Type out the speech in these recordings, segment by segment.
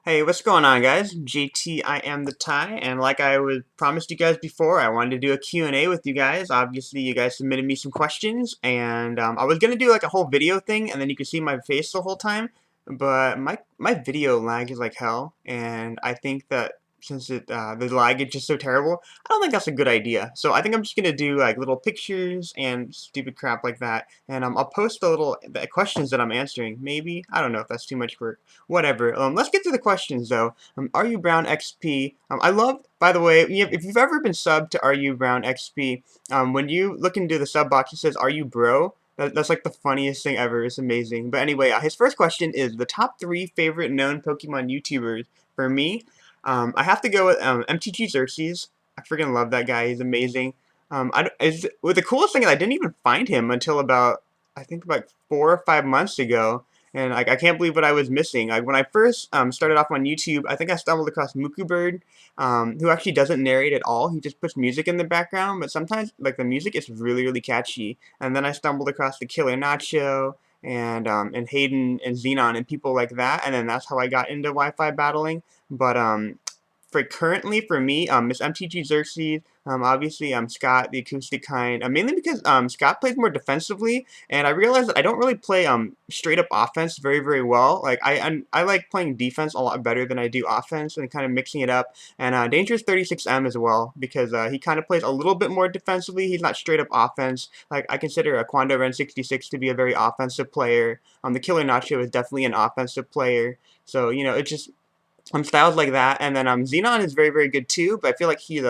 Hey, what's going on, guys? JT, I am the tie, and like I was promised you guys before, I wanted to do a Q&A with you guys. Obviously, you guys submitted me some questions, and I was gonna do like a whole video thing, and then you could see my face the whole time, but my video lag is like hell, and I think that since the lag is just so terrible, I don't think that's a good idea. So I think I'm just gonna do like little pictures and stupid crap like that, and I'll post the questions that I'm answering. Maybe I don't know if that's too much work. Whatever. Let's get to the questions though. Are You Brown XP? I love, by the way, if you've ever been subbed to Are You Brown XP, when you look into the sub box, it says Are You Bro? That's like the funniest thing ever. It's amazing. But anyway, his first question is the top three favorite known Pokemon YouTubers. For me, I have to go with MTG Xerxes. I freaking love that guy. He's amazing. Well, the coolest thing is I didn't even find him until about I think like 4 or 5 months ago, and like I can't believe what I was missing. Like when I first started off on YouTube, I think I stumbled across Bird, who actually doesn't narrate at all. He just puts music in the background, but sometimes like the music is really catchy. And then I stumbled across the Killer Nacho and Hayden and Xenon and people like that, and then that's how I got into Wi-Fi battling. But for currently for me, Miss MTG Xerxes, obviously Scott, the acoustic kind, mainly because Scott plays more defensively, and I realized that I don't really play straight up offense very well. Like I like playing defense a lot better than I do offense, and kind of mixing it up. And Dangerous 36M as well, because he kind of plays a little bit more defensively. He's not straight up offense. Like I consider Quando Ren 66 to be a very offensive player. The Killer Nacho is definitely an offensive player. So it just styles like that, and then Xenon is very good too, but I feel like he's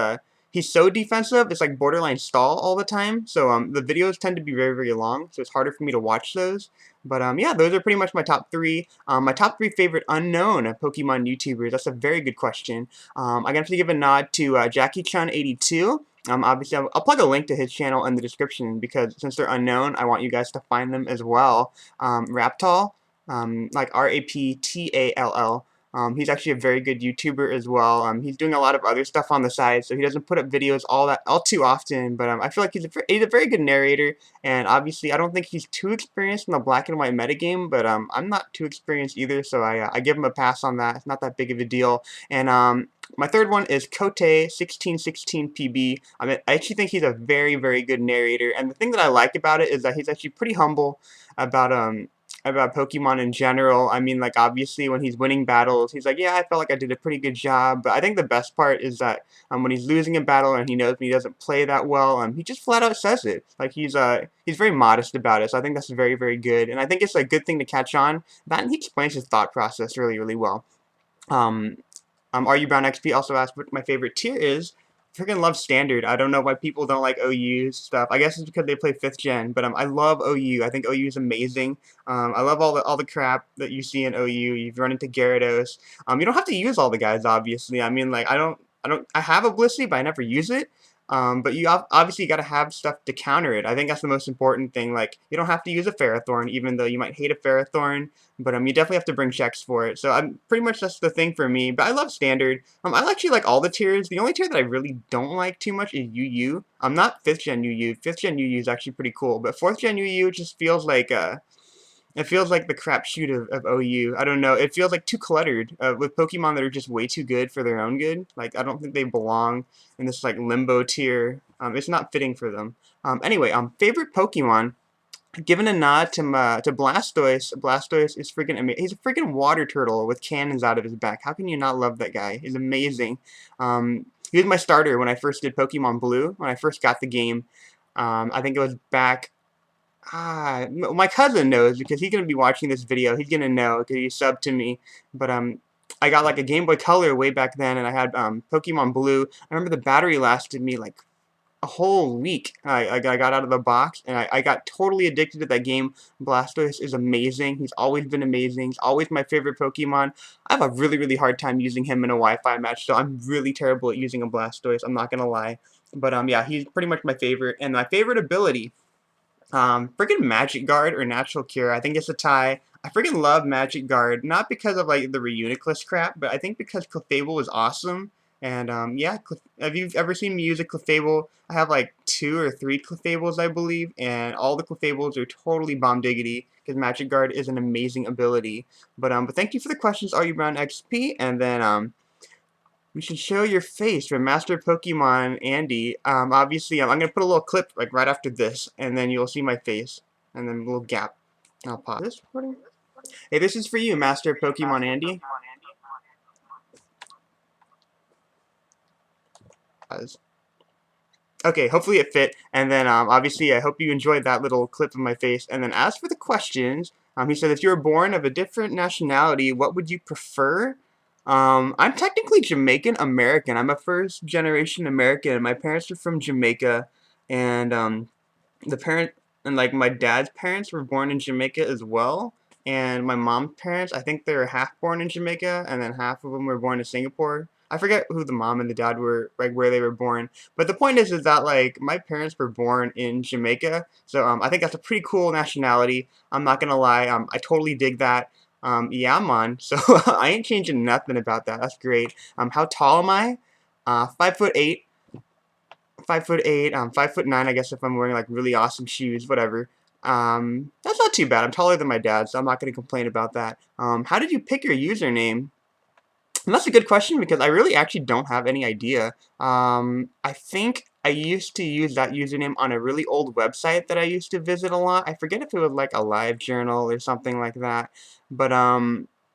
so defensive, it's like borderline stall all the time. So the videos tend to be very long, so it's harder for me to watch those. But yeah, those are pretty much my top three. My top three favorite unknown Pokemon YouTubers. That's a very good question. I'm gonna have to give a nod to Jackie Chun 82. Obviously, I'll plug a link to his channel in the description because since they're unknown, I want you guys to find them as well. Raptall, like Raptall. He's actually a very good YouTuber as well. He's doing a lot of other stuff on the side, so he doesn't put up videos all too often. But I feel like he's a very good narrator, and obviously I don't think he's too experienced in the black and white metagame. But I'm not too experienced either, so I give him a pass on that. It's not that big of a deal. And my third one is Kote 1616 PB. I actually think he's a very good narrator, and the thing that I like about it is that he's actually pretty humble about Pokemon in general. I mean, like, obviously, when he's winning battles, he's like, yeah, I felt like I did a pretty good job. But I think the best part is that when he's losing a battle and he knows he doesn't play that well, he just flat out says it. Like, he's very modest about it. So I think that's very good. And I think it's a good thing to catch on. That and he explains his thought process really well. Um, Are You Brown XP also asked what my favorite tier is. Freaking love standard. I don't know why people don't like OU stuff. I guess it's because they play 5th gen, but I love OU. I think OU is amazing. I love all the crap that you see in OU. You've run into Gyarados. You don't have to use all the guys, obviously. I mean, like I have a Blissey, but I never use it. But you obviously got to have stuff to counter it. I think that's the most important thing. Like, you don't have to use a Ferrothorn, even though you might hate a Ferrothorn, but you definitely have to bring checks for it. So I'm pretty much that's the thing for me. But I love standard. I actually like all the tiers. The only tier that I really don't like too much is UU. I'm not 5th gen UU. 5th gen UU is actually pretty cool, but 4th gen UU just feels like it feels like the crapshoot of OU. I don't know. It feels like too cluttered with Pokemon that are just way too good for their own good. Like, I don't think they belong in this like limbo tier. It's not fitting for them. Anyway, favorite Pokemon. Given a nod to Blastoise. Blastoise is freaking amazing. He's a freaking water turtle with cannons out of his back. How can you not love that guy? He's amazing. He was my starter when I first did Pokemon Blue. When I first got the game. I think it was back. My cousin knows because he's gonna be watching this video. He's gonna know because he subbed to me. But I got like a Game Boy Color way back then, and I had Pokemon Blue. I remember the battery lasted me like a whole week. I got out of the box, and I got totally addicted to that game. Blastoise is amazing. He's always been amazing. He's always my favorite Pokemon. I have a really hard time using him in a Wi-Fi match, so I'm really terrible at using a Blastoise. I'm not gonna lie. But yeah, he's pretty much my favorite. And my favorite ability. Freaking Magic Guard or Natural Cure. I think it's a tie. I freaking love Magic Guard, not because of like the Reuniclus crap, but I think because Clefable is awesome. And yeah, have you ever seen me use a Clefable? I have like 2 or 3 Clefables, I believe, and all the Clefables are totally bomb diggity because Magic Guard is an amazing ability. But thank you for the questions, Are You Brown XP, and then we should show your face from MasterofPokemonAndy. Obviously, I'm gonna put a little clip like right after this, and then you'll see my face, and then a little gap. I'll pause this recording. Hey, this is for you, MasterofPokemonAndy. Pause. Okay, hopefully it fit, and then obviously I hope you enjoyed that little clip of my face. And then as for the questions, he said, if you were born of a different nationality, what would you prefer? I'm technically Jamaican American. I'm a first generation American. My parents are from Jamaica, and the parent and like my dad's parents were born in Jamaica as well. And my mom's parents, I think they were half born in Jamaica, and then half of them were born in Singapore. I forget who the mom and the dad were, like where they were born. But the point is that like my parents were born in Jamaica, so I think that's a pretty cool nationality. I'm not gonna lie, I totally dig that. Yeah, I'm on. So I ain't changing nothing about that. That's great. How tall am I? 5'8". 5'8", 5'9", I guess if I'm wearing like really awesome shoes, whatever. That's not too bad. I'm taller than my dad, so I'm not gonna complain about that. How did you pick your username? And that's a good question because I really actually don't have any idea. I think I used to use that username on a really old website that I used to visit a lot. I forget if it was like a live journal or something like that. But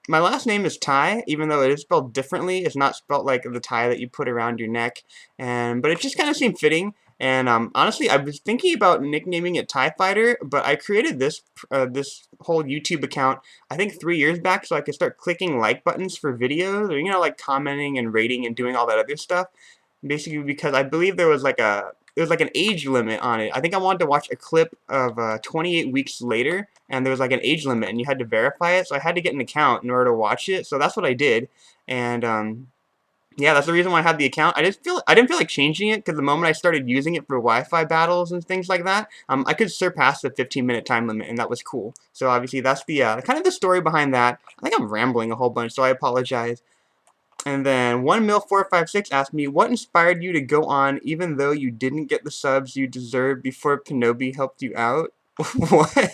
my last name is Ty, even though it is spelled differently. It's not spelled like the tie that you put around your neck. But it just kind of seemed fitting. And honestly, I was thinking about nicknaming it TIE Fighter, but I created this whole YouTube account I think 3 years back so I could start clicking like buttons for videos, or like commenting and rating and doing all that other stuff. Basically because I believe there was like an age limit on it. I think I wanted to watch a clip of 28 weeks later, and there was like an age limit, and you had to verify it. So I had to get an account in order to watch it. So that's what I did, and yeah, that's the reason why I had the account. I didn't feel like changing it because the moment I started using it for Wi-Fi battles and things like that, I could surpass the 15-minute time limit, and that was cool. So obviously that's the kind of the story behind that. I think I'm rambling a whole bunch, so I apologize. And then 1mil456 asked me, what inspired you to go on even though you didn't get the subs you deserved before Kenobi helped you out? What?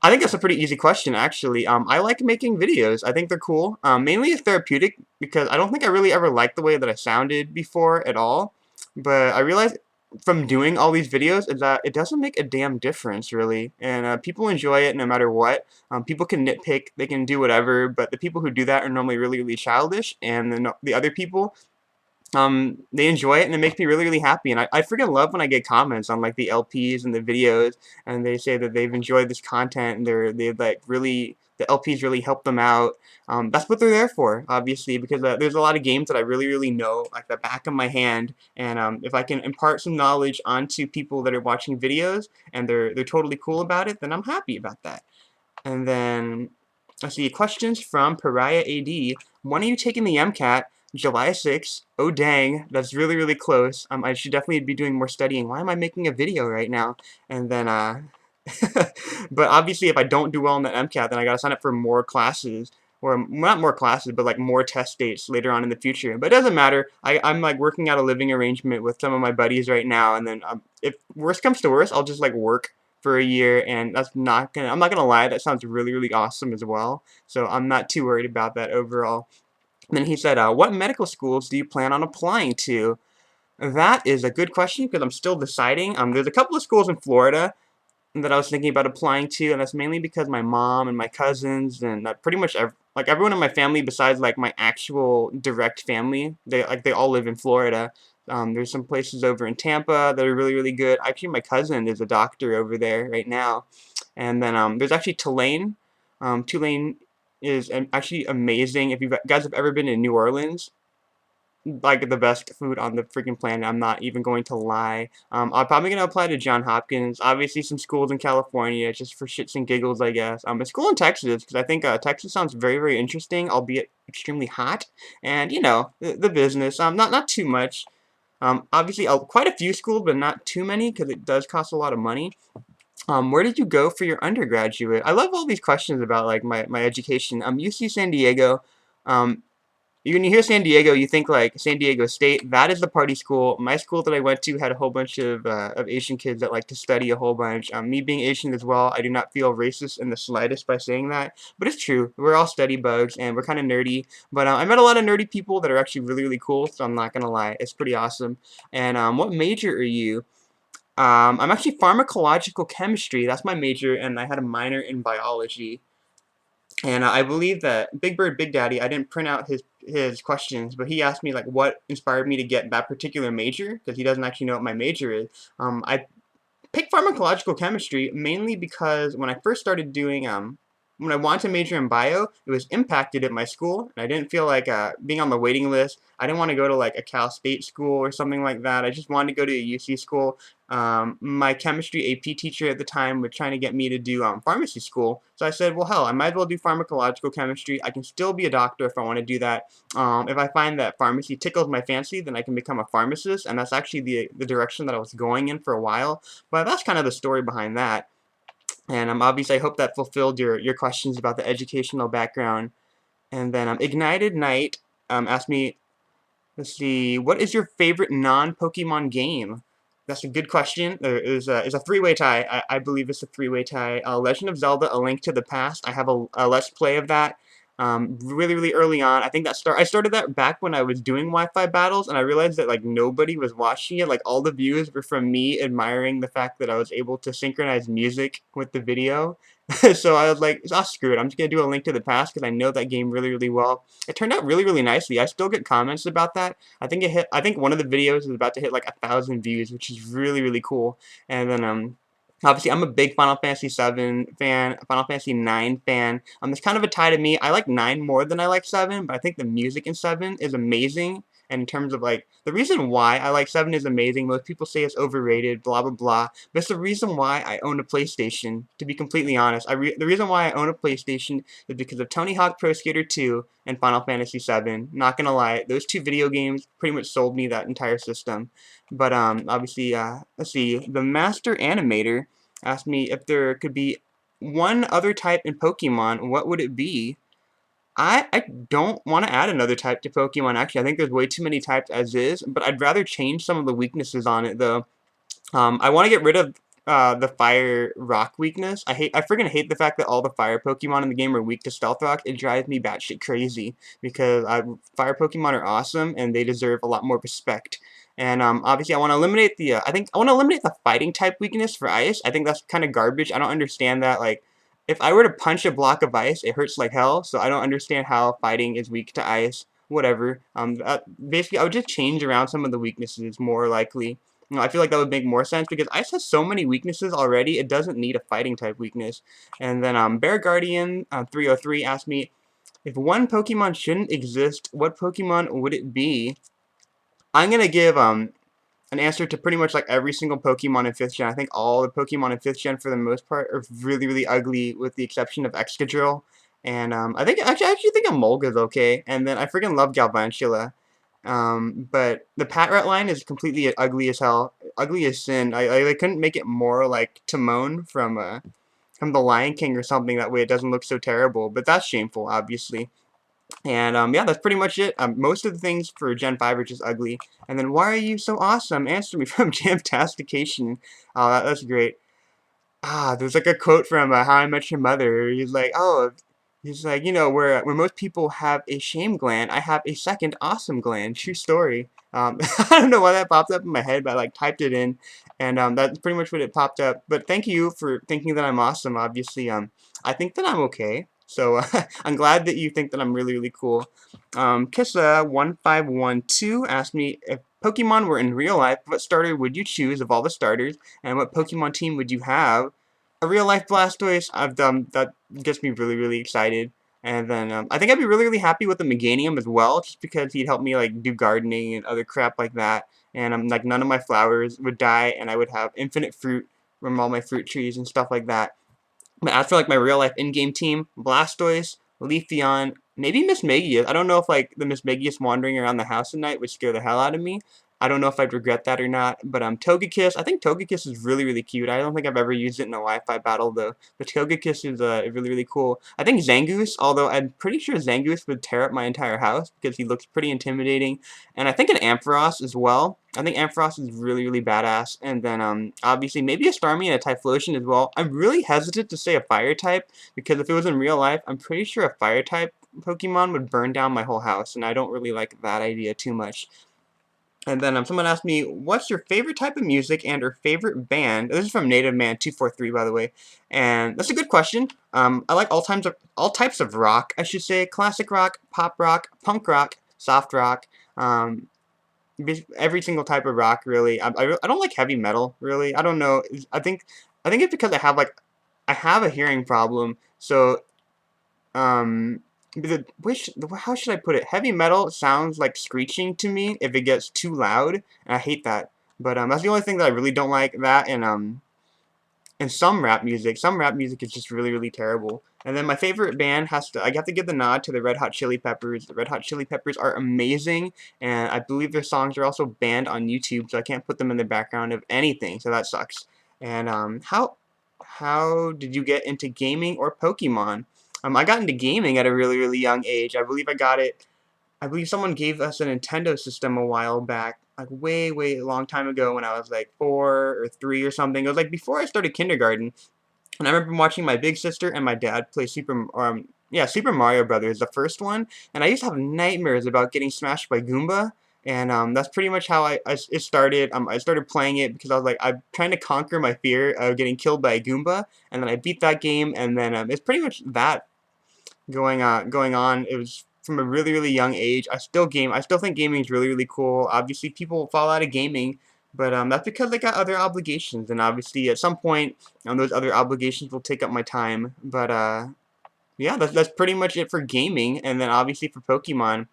I think that's a pretty easy question, actually. I like making videos. I think they're cool. Mainly therapeutic because I don't think I really ever liked the way that I sounded before at all. But I realized from doing all these videos is that it doesn't make a damn difference, really. And people enjoy it no matter what. People can nitpick, they can do whatever, but the people who do that are normally really, really childish. And the other people, they enjoy it, and it makes me really, really happy. And I freaking love when I get comments on like the LPs and the videos, and they say that they've enjoyed this content, and they've like really, the LPs really helped them out. That's what they're there for, obviously, because there's a lot of games that I really, really know like the back of my hand, and if I can impart some knowledge onto people that are watching videos and they're totally cool about it, then I'm happy about that. And then let's see, questions from PariahAD. When are you taking the MCAT? July 6th. Oh dang, that's really, really close. I should definitely be doing more studying. Why am I making a video right now? And then but obviously if I don't do well in the MCAT, then I gotta sign up for more classes. Or not more classes, but like more test dates later on in the future. But it doesn't matter. I'm like working out a living arrangement with some of my buddies right now, and then if worst comes to worst, I'll just like work for a year, and I'm not gonna lie, that sounds really, really awesome as well. So I'm not too worried about that overall. And then he said, what medical schools do you plan on applying to? That is a good question because I'm still deciding. There's a couple of schools in Florida that I was thinking about applying to, and that's mainly because my mom and my cousins and pretty much like everyone in my family besides like my actual direct family, they all live in Florida. There's some places over in Tampa that are really, really good. Actually, my cousin is a doctor over there right now. And then there's actually Tulane. Tulane is actually amazing. If you guys have ever been in New Orleans, like the best food on the freaking planet. I'm not even going to lie. I'm probably gonna apply to Johns Hopkins. Obviously, some schools in California, just for shits and giggles, I guess. A school in Texas because I think Texas sounds very, very interesting, albeit extremely hot. And you know, the business. Not too much. Obviously, quite a few schools, but not too many because it does cost a lot of money. Where did you go for your undergraduate? I love all these questions about like my education. UC San Diego. Um, when you hear San Diego, you think like San Diego State. That is the party school. My school that I went to had a whole bunch of Asian kids that like to study a whole bunch. Me being Asian as well, I do not feel racist in the slightest by saying that. But it's true. We're all study bugs and we're kind of nerdy. But I met a lot of nerdy people that are actually really, really cool. So I'm not gonna lie, it's pretty awesome. And what major are you? I'm actually pharmacological chemistry. That's my major, and I had a minor in biology. And I believe that Big Bird Big Daddy, I didn't print out his questions, but he asked me like what inspired me to get that particular major because he doesn't actually know what my major is. I picked pharmacological chemistry mainly because when I first started doing when I wanted to major in bio, it was impacted at my school, and I didn't feel like being on the waiting list. I didn't want to go to like a Cal State school or something like that. I just wanted to go to a UC school. My chemistry AP teacher at the time was trying to get me to do pharmacy school, so I said, well, hell, I might as well do pharmacological chemistry. I can still be a doctor if I want to do that. If I find that pharmacy tickles my fancy, then I can become a pharmacist, and that's actually the direction that I was going in for a while. But that's kind of the story behind that. And obviously, I hope that fulfilled your questions about the educational background. And then Ignited Knight asked me, let's see, what is your favorite non-Pokemon game? That's a good question. There is a three-way tie. I believe it's a three-way tie. Legend of Zelda: A Link to the Past. I have a Let's Play of that. Really, really early on. I think I started that back when I was doing Wi-Fi battles, and I realized that like nobody was watching it. Like all the views were from me admiring the fact that I was able to synchronize music with the video. So I was like, oh, screw it. I'm just gonna do A Link to the Past because I know that game really, really well. It turned out really, really nicely. I still get comments about that. I think it hit. I think one of the videos is about to hit like 1,000 views, which is really, really cool. And then obviously, I'm a big Final Fantasy VII fan, Final Fantasy IX fan. It's kind of a tie to me. I like 9 more than I like 7, but I think the music in 7 is amazing. And in terms of like the reason why I like 7 is amazing. Most people say it's overrated, blah blah blah. But it's the reason why I own a PlayStation. To be completely honest, the reason why I own a PlayStation is because of Tony Hawk Pro Skater 2 and Final Fantasy VII. Not gonna lie, those two video games pretty much sold me that entire system. But obviously, let's see. The Master Animator asked me if there could be one other type in Pokemon. What would it be? I don't want to add another type to Pokemon, actually. I think there's way too many types as is, but I'd rather change some of the weaknesses on it, though. I want to get rid of the fire rock weakness. I freaking hate the fact that all the fire Pokemon in the game are weak to Stealth Rock. It drives me batshit crazy because fire Pokemon are awesome and they deserve a lot more respect. And obviously, I want to eliminate the. I think I want to eliminate the fighting type weakness for ice. I think that's kind of garbage. I don't understand that. Like, if I were to punch a block of ice, it hurts like hell. So I don't understand how fighting is weak to ice. Whatever. Basically, I would just change around some of the weaknesses more likely. I feel like that would make more sense because ice has so many weaknesses already. It doesn't need a fighting type weakness. And then Bear Guardian 303 asked me if one Pokemon shouldn't exist, what Pokemon would it be? I'm gonna give an answer to pretty much like every single Pokemon in 5th gen. I think all the Pokemon in 5th gen for the most part are really, really ugly with the exception of Excadrill. And I actually think Emolga's okay. And then I freaking love Galvantula. But the Patrat line is completely ugly as hell. Ugly as sin. I couldn't make it more like Timon from the Lion King or something. That way it doesn't look so terrible. But that's shameful, obviously. And yeah, that's pretty much it. Most of the things for Gen 5 are just ugly. And then, why are you so awesome? Answer me from Jamtastication. Oh, that's great. There's like a quote from How I Met Your Mother. He's like, you know, where most people have a shame gland, I have a second awesome gland. True story. I don't know why that popped up in my head, but I like typed it in, and that's pretty much what it popped up. But thank you for thinking that I'm awesome. Obviously, I think that I'm okay. So I'm glad that you think that I'm really, really cool. Kissa1512 asked me if Pokemon were in real life, what starter would you choose of all the starters, and what Pokemon team would you have? A real life Blastoise, I've done that gets me really, really excited. And then I think I'd be really, really happy with the Meganium as well, just because he'd help me like do gardening and other crap like that. And like none of my flowers would die, and I would have infinite fruit from all my fruit trees and stuff like that. But as for like my real life in-game team, Blastoise, Leafeon, maybe Miss Magius. I don't know if like the Miss Magius wandering around the house at night would scare the hell out of me. I don't know if I'd regret that or not, but Togekiss, I think Togekiss is really, really cute. I don't think I've ever used it in a Wi-Fi battle, though, but Togekiss is really, really cool. I think Zangoose, although I'm pretty sure Zangoose would tear up my entire house because he looks pretty intimidating, and I think an Ampharos as well. I think Ampharos is really, really badass, and then obviously maybe a Starmie and a Typhlosion as well. I'm really hesitant to say a Fire type, because if it was in real life, I'm pretty sure a Fire type Pokemon would burn down my whole house, and I don't really like that idea too much. And then someone asked me, what's your favorite type of music and or favorite band? This is from Native Man 243, by the way. And that's a good question. I like all types of rock, I should say. Classic rock, pop rock, punk rock, soft rock. Every single type of rock, really. I don't like heavy metal, really. I don't know. I think it's because I have a hearing problem. So um, how should I put it? Heavy metal sounds like screeching to me if it gets too loud, and I hate that. But that's the only thing that I really don't like. That and some rap music. Some rap music is just really, really terrible. And then my favorite band I have to give the nod to the Red Hot Chili Peppers. The Red Hot Chili Peppers are amazing, and I believe their songs are also banned on YouTube, so I can't put them in the background of anything, so that sucks. And how did you get into gaming or Pokemon? I got into gaming at a really, really young age. I believe someone gave us a Nintendo system a while back, like way, way long time ago when I was like 4 or 3 or something. It was like before I started kindergarten. And I remember watching my big sister and my dad play Super Mario Brothers, the first one. And I used to have nightmares about getting smashed by Goomba. And that's pretty much how it started. I started playing it because I was like, I'm trying to conquer my fear of getting killed by a Goomba. And then I beat that game. And then it's pretty much that going on. It was from a really, really young age. I still game. I still think gaming is really, really cool. Obviously, people fall out of gaming, but that's because they got other obligations, and obviously at some point, those other obligations will take up my time. But yeah, that's pretty much it for gaming. And then obviously for Pokemon,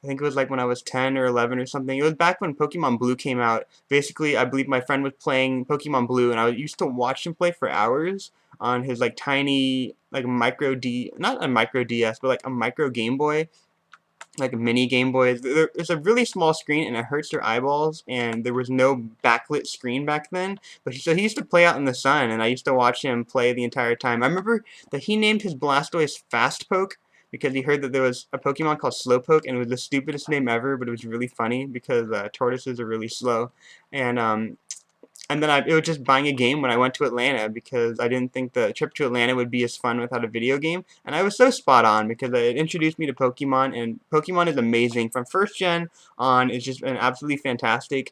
I think it was like when I was 10 or 11 or something. It was back when Pokemon Blue came out. Basically, I believe my friend was playing Pokemon Blue, and I used to watch him play for hours on his like tiny like not a micro DS, but like a micro Game Boy, like a mini Game Boy. It's a really small screen and it hurts your eyeballs, and there was no backlit screen back then. But so he used to play out in the sun, and I used to watch him play the entire time. I remember that he named his Blastoise Fast Poke because he heard that there was a Pokemon called Slowpoke, and it was the stupidest name ever, but it was really funny because tortoises are really slow. And it was just buying a game when I went to Atlanta because I didn't think the trip to Atlanta would be as fun without a video game. And I was so spot on because it introduced me to Pokemon, and Pokemon is amazing. From first gen on, it's just been absolutely fantastic.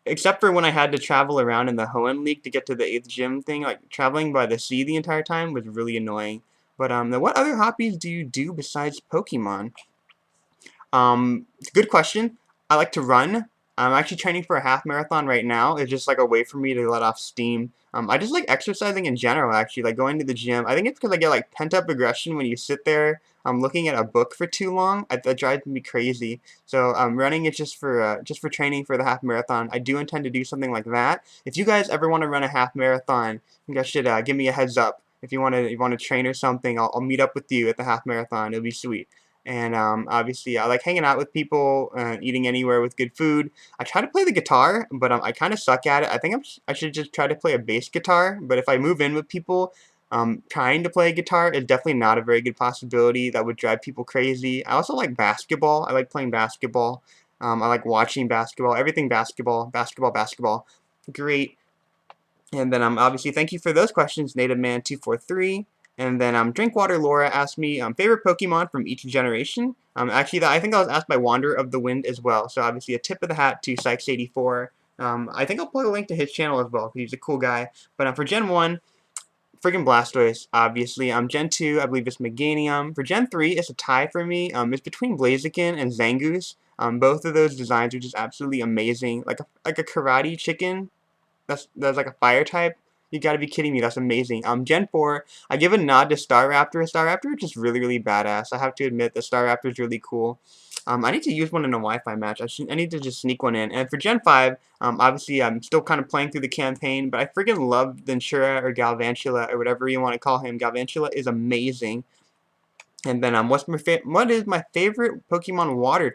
Except for when I had to travel around in the Hoenn League to get to the 8th gym thing, like traveling by the sea the entire time was really annoying. But what other hobbies do you do besides Pokemon? Good question. I like to run. I'm actually training for a half marathon right now. It's just like a way for me to let off steam. I just like exercising in general, actually, like going to the gym. I think it's because I get like pent-up aggression when you sit there looking at a book for too long. That drives me crazy. So running is just for training for the half marathon. I do intend to do something like that. If you guys ever want to run a half marathon, you guys should give me a heads up. If you want to train or something, I'll meet up with you at the half marathon. It'll be sweet. And obviously, I like hanging out with people, eating anywhere with good food. I try to play the guitar, but I kind of suck at it. I think I should just try to play a bass guitar. But if I move in with people, trying to play guitar is definitely not a very good possibility. That would drive people crazy. I also like basketball. I like playing basketball. I like watching basketball. Everything basketball, basketball, basketball. Great. And then obviously, thank you for those questions, Native Man 243. And then Drinkwater Laura asked me favorite Pokemon from each generation. Actually, I think that was asked by Wander of the Wind as well. So obviously, a tip of the hat to Sykes84. I think I'll put a link to his channel as well because he's a cool guy. But for Gen 1, friggin' Blastoise, obviously. Gen 2, I believe it's Meganium. For Gen 3, it's a tie for me. It's between Blaziken and Zangoose. Both of those designs are just absolutely amazing. Like a karate chicken. That's like a fire type. You gotta be kidding me, that's amazing. Gen 4, I give a nod to Staraptor. Staraptor is just really, really badass. I have to admit that Staraptor is really cool. I need to use one in a Wi-Fi match. I need to just sneak one in. And for Gen 5, obviously I'm still kind of playing through the campaign, but I freaking love Ventura or Galvantula or whatever you want to call him. Galvantula is amazing. And then what is my favorite Pokemon water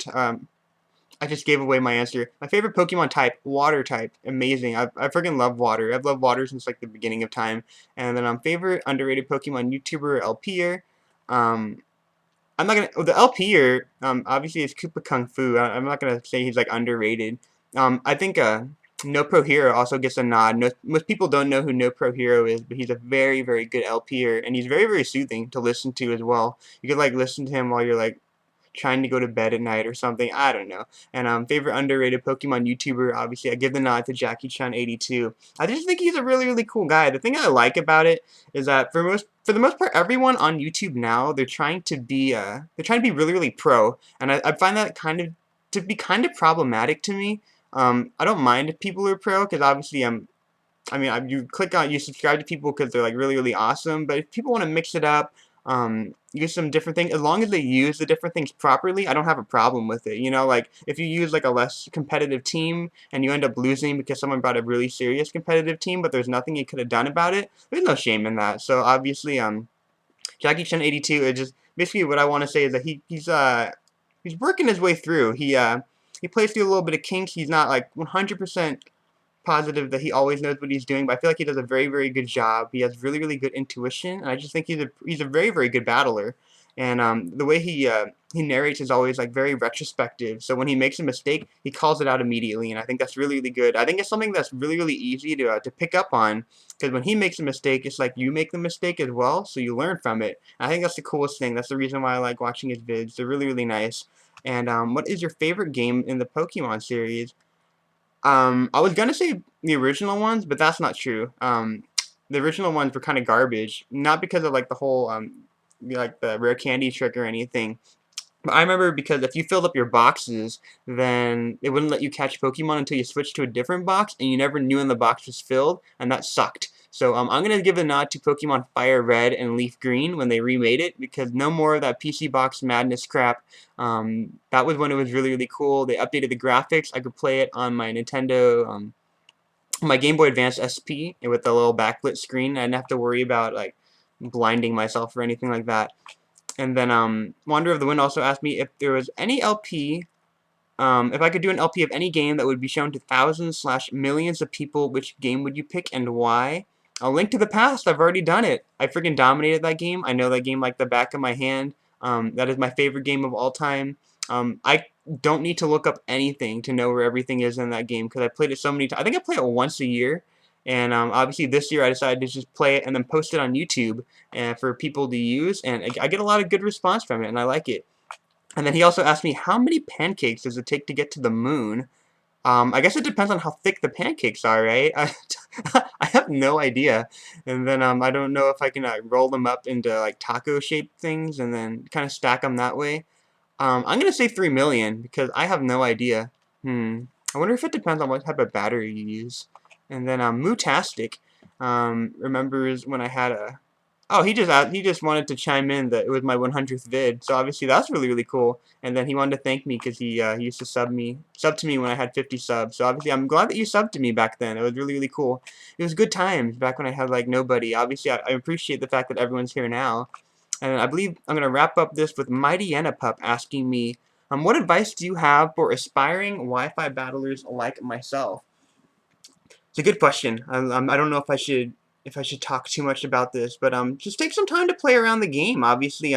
I just gave away my answer. My favorite Pokemon type, water type. Amazing. I freaking love water. I've loved water since like the beginning of time. And then favorite underrated Pokemon YouTuber, LPer. Um, I'm not gonna. Oh, the LPer. Obviously it's Koopa Kung Fu. I'm not gonna say he's like underrated. I think No Pro Hero also gets a nod. No, most people don't know who No Pro Hero is, but he's a very very good LPer, and he's very very soothing to listen to as well. You could like listen to him while you're like trying to go to bed at night or something. I don't know. And favorite underrated Pokemon YouTuber, obviously I give the nod to Jackie-chan82. I just think he's a really really cool guy. The thing I like about it is that for the most part, everyone on YouTube now they're trying to be really really pro, and I find that to be kind of problematic to me. I don't mind if people are pro because obviously you subscribe to people because they're like really really awesome. But if people want to mix it up, use some different things, as long as they use the different things properly, I don't have a problem with it. You know, like if you use like a less competitive team and you end up losing because someone brought a really serious competitive team, but there's nothing you could have done about it, there's no shame in that. So obviously, Jackie Chan 82 is just basically what I want to say is that he's working his way through. He plays through a little bit of kinks. He's not like 100% positive that he always knows what he's doing, but I feel like he does a very, very good job. He has really, really good intuition, and I just think he's a very, very good battler. And the way he narrates is always like very retrospective. So when he makes a mistake, he calls it out immediately, and I think that's really, really good. I think it's something that's really, really easy to pick up on, because when he makes a mistake, it's like you make the mistake as well, so you learn from it. And I think that's the coolest thing. That's the reason why I like watching his vids. They're really, really nice. And what is your favorite game in the Pokemon series? I was gonna say the original ones, but that's not true. The original ones were kind of garbage, not because of like the whole like the rare candy trick or anything. But I remember because if you filled up your boxes, then it wouldn't let you catch Pokemon until you switched to a different box, and you never knew when the box was filled, and that sucked. So I'm gonna give a nod to Pokemon Fire Red and Leaf Green when they remade it, because no more of that PC box madness crap. That was when it was really really cool. They updated the graphics. I could play it on my Nintendo, my Game Boy Advance SP, with the little backlit screen. I didn't have to worry about like blinding myself or anything like that. And then Wander of the Wind also asked me if there was any LP, if I could do an LP of any game that would be shown to thousands/millions of people, which game would you pick and why? A Link to the Past, I've already done it. I freaking dominated that game. I know that game like the back of my hand. That is my favorite game of all time. I don't need to look up anything to know where everything is in that game because I played it so many times. I think I play it once a year. And obviously this year I decided to just play it and then post it on YouTube for people to use, and I get a lot of good response from it, and I like it. And then he also asked me, how many pancakes does it take to get to the moon? I guess it depends on how thick the pancakes are, right? I have no idea. And then I don't know if I can roll them up into like taco-shaped things and then kind of stack them that way. I'm gonna say 3 million because I have no idea. I wonder if it depends on what type of battery you use. And then Mootastic remembers when I had a. Oh, he just wanted to chime in that it was my 100th vid, so obviously that's really really cool. And then he wanted to thank me because he used to sub to me when I had 50 subs. So obviously I'm glad that you subbed to me back then. It was really really cool. It was good times back when I had like nobody. Obviously I appreciate the fact that everyone's here now. And I believe I'm gonna wrap up this with Mighty Yanapup asking me, what advice do you have for aspiring Wi-Fi battlers like myself? It's a good question. I don't know if I should talk too much about this, but just take some time to play around the game. Obviously,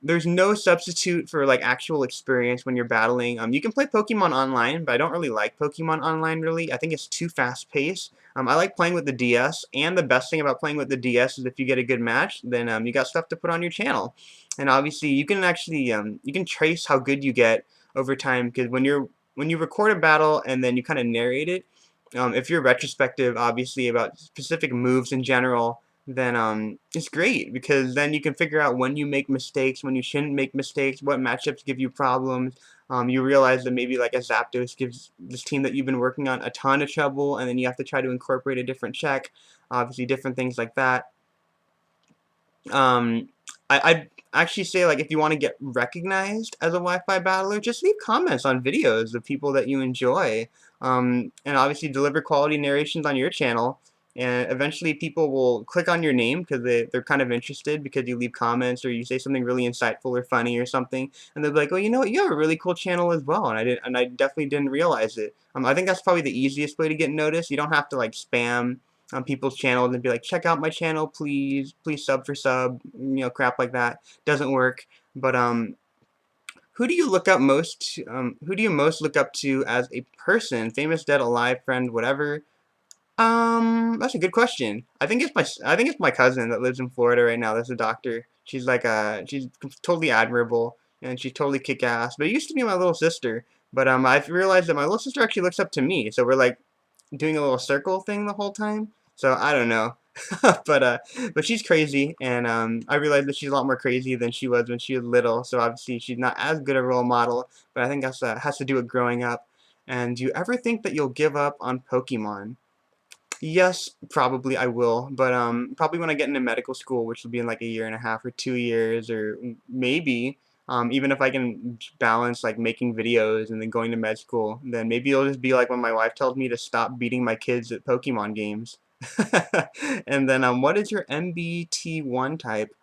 there's no substitute for like actual experience when you're battling. You can play Pokemon Online, but I don't really like Pokemon Online really. I think it's too fast paced. I like playing with the DS, and the best thing about playing with the DS is if you get a good match, then you got stuff to put on your channel. And obviously, you can actually you can trace how good you get over time, because when you record a battle and then you kind of narrate it. If you're retrospective, obviously, about specific moves in general, then it's great because then you can figure out when you make mistakes, when you shouldn't make mistakes, what matchups give you problems. You realize that maybe like a Zapdos gives this team that you've been working on a ton of trouble, and then you have to try to incorporate a different check. Obviously, different things like that. Um, I'd actually say like if you want to get recognized as a Wi-Fi battler, just leave comments on videos of people that you enjoy, and obviously deliver quality narrations on your channel. and eventually people will click on your name because they're kind of interested because you leave comments or you say something really insightful or funny or something, and they'll be like, oh, you know what, you have a really cool channel as well, and I definitely didn't realize it. I think that's probably the easiest way to get noticed. You don't have to like spam on people's channels and be like, check out my channel, please sub for sub, crap like that. Doesn't work. But who do you look up most? Who do you most look up to as a person, famous, dead, alive, friend, whatever? That's a good question. I think it's my cousin that lives in Florida right now. That's a doctor. She's totally admirable and she's totally kick ass. But it used to be my little sister. But I've realized that my little sister actually looks up to me. So we're like doing a little circle thing the whole time. So I don't know. But she's crazy, and I realized that she's a lot more crazy than she was when she was little. So obviously she's not as good a role model. But I think that's has to do with growing up. And do you ever think that you'll give up on Pokemon? Yes, probably I will, but probably when I get into medical school, which will be in like a year and a half or 2 years, or maybe even if I can balance like making videos and then going to med school, then maybe it'll just be like when my wife tells me to stop beating my kids at Pokemon games. And then what is your MBT1 type?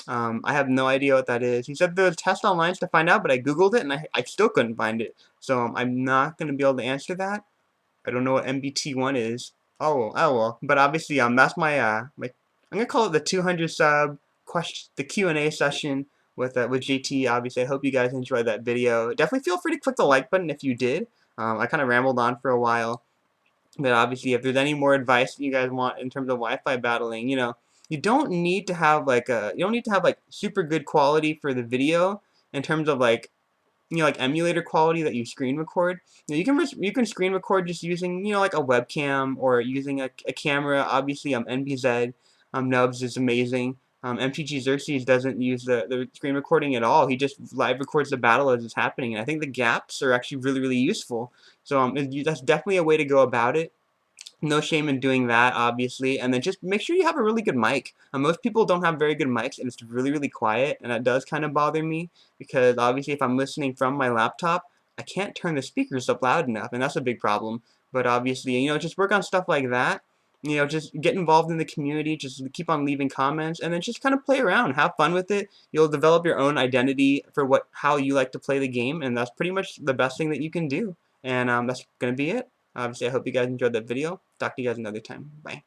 I have no idea what that is. He said there was a test online to find out, but I googled it and I still couldn't find it. So I'm not going to be able to answer that. I don't know what MBT1 is. Oh well. But obviously, that's my I'm gonna call it the 200 sub question, the Q&A session with JT. Obviously, I hope you guys enjoyed that video. Definitely feel free to click the like button if you did. I kind of rambled on for a while, but obviously, if there's any more advice that you guys want in terms of Wi-Fi battling, you don't need to have like super good quality for the video in terms of like like emulator quality that you screen record. You can screen record just using like a webcam or using a camera. Obviously, NBZ Nubs is amazing. MTG Xerxes doesn't use the screen recording at all. He just live records the battle as it's happening, and I think the gaps are actually really useful. So that's definitely a way to go about it. No shame in doing that, obviously, and then just make sure you have a really good mic. Most people don't have very good mics, and it's really quiet, and that does kind of bother me, because obviously if I'm listening from my laptop, I can't turn the speakers up loud enough, and that's a big problem. But obviously, just work on stuff like that. Just get involved in the community, just keep on leaving comments, and then just kind of play around, have fun with it. You'll develop your own identity for how you like to play the game, and that's pretty much the best thing that you can do. And that's gonna be it. Obviously, I hope you guys enjoyed that video. Talk to you guys another time. Bye.